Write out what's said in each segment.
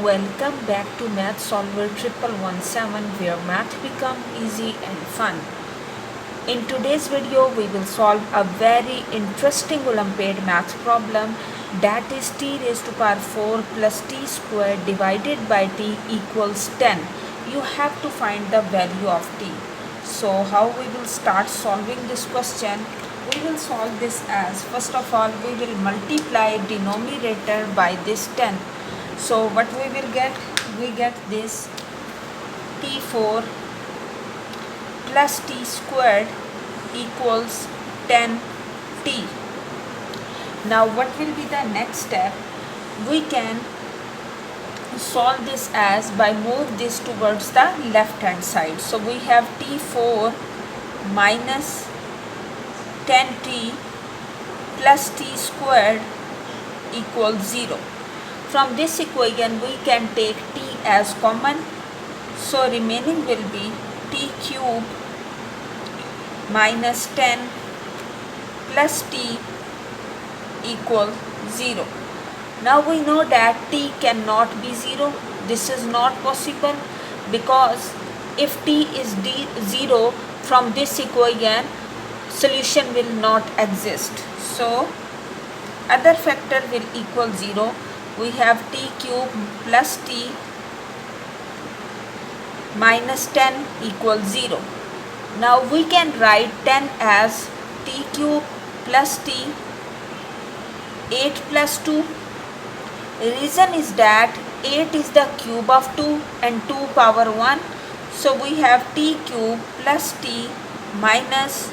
Welcome back to Math Solver 1117, where math become easy and fun. In today's video we will solve a very interesting Olympiad math problem, that is t raised to power 4 plus t squared divided by t equals 10. You have to find the value of t. So how we will start solving this question? We will solve this as, first of all, we will multiply denominator by this 10. So what we will get? We get this t4 plus t squared equals 10t. Now what will be the next step? We can solve this as by move this towards the left hand side. So we have t4 minus 10t plus t squared equals 0. From this equation we can take t as common, so remaining will be t cube minus 10 plus t equals 0. Now we know that t cannot be 0. This is not possible because if t is 0, from this equation solution will not exist. So other factor will equal 0. We have t cube plus t minus 10 equals 0. Now we can write 10 as t cube plus t 8 plus 2. Reason is that 8 is the cube of 2 and 2 power 1. So we have t cube plus t minus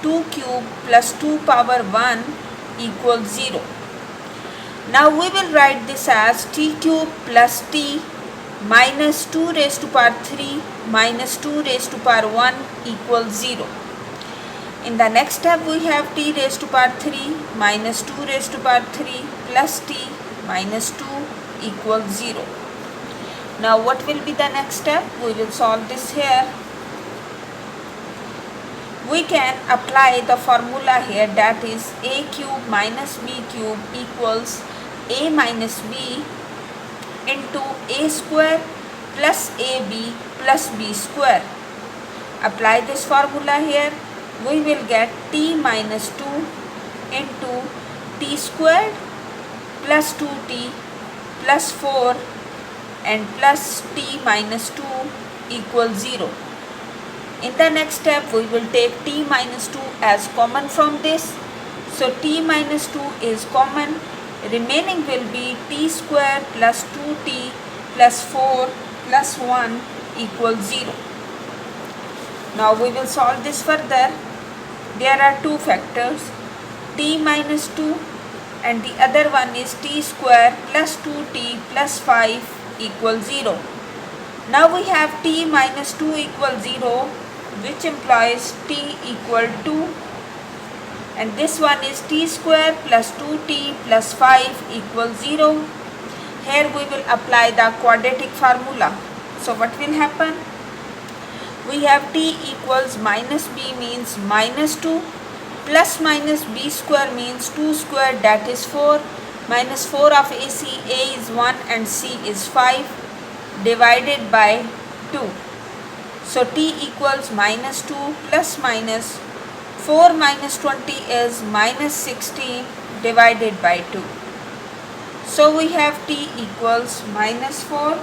2 cube plus 2 power 1 equals 0. Now we will write this as t cube plus t minus 2 raised to power 3 minus 2 raised to power 1 equals 0. In the next step we have t raised to power 3 minus 2 raised to power 3 plus t minus 2 equals 0. Now what will be the next step? We will solve this here. We can apply the formula here, that is a cube minus b cube equals a minus b into a square plus ab plus b square. Apply this formula here. We will get t minus 2 into t squared plus 2t plus 4 and plus t minus 2 equals 0. In the next step we will take t minus 2 as common from this. So t minus 2 is common. Remaining will be t square plus 2t plus 4 plus 1 equals 0. Now we will solve this further. There are two factors, t minus 2 and the other one is t square plus 2t plus 5 equals 0. Now we have t minus 2 equals 0, which implies t equal 2, and this one is t square plus 2t plus 5 equals 0. Here we will apply the quadratic formula. So what will happen? We have t equals minus b means minus 2 plus minus b square means 2 square, that is 4, minus 4 of AC, a is 1 and c is 5, divided by 2. So t equals minus 2 plus minus 4 minus 20 is minus 16 divided by 2. So we have t equals minus 4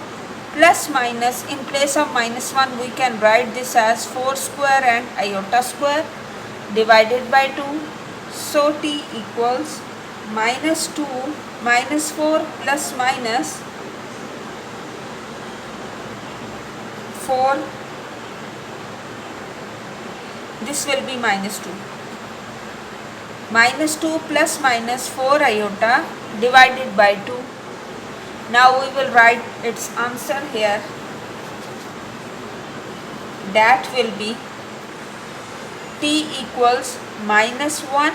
plus minus, in place of minus 1 we can write this as 4 square and iota square divided by 2. So t equals minus 2 minus 4 plus minus 4, this will be minus 2. Minus 2 plus minus 4 iota divided by 2. Now we will write its answer here. That will be t equals minus 1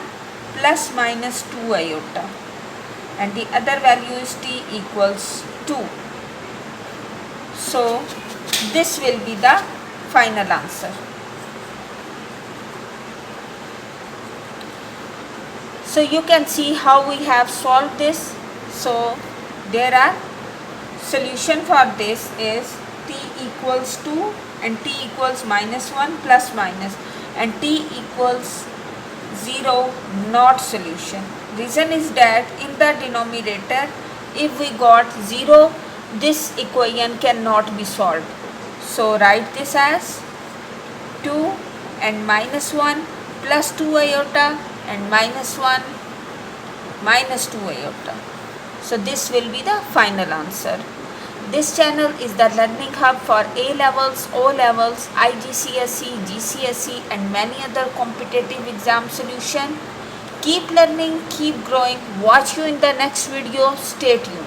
plus minus 2 iota, and the other value is t equals 2. So this will be the final answer. So you can see how we have solved this. So there are solution for this is t equals 2 and t equals minus 1 plus minus and t equals 0, not solution. Reason is that in the denominator, if we got 0, this equation cannot be solved. So write this as 2 and minus 1 plus 2 iota and minus 1 minus 2 iota. So this will be the final answer. This channel is the learning hub for A levels, O levels, IGCSE, GCSE and many other competitive exam solution. Keep learning, keep growing. Watch you in the next video. Stay tuned.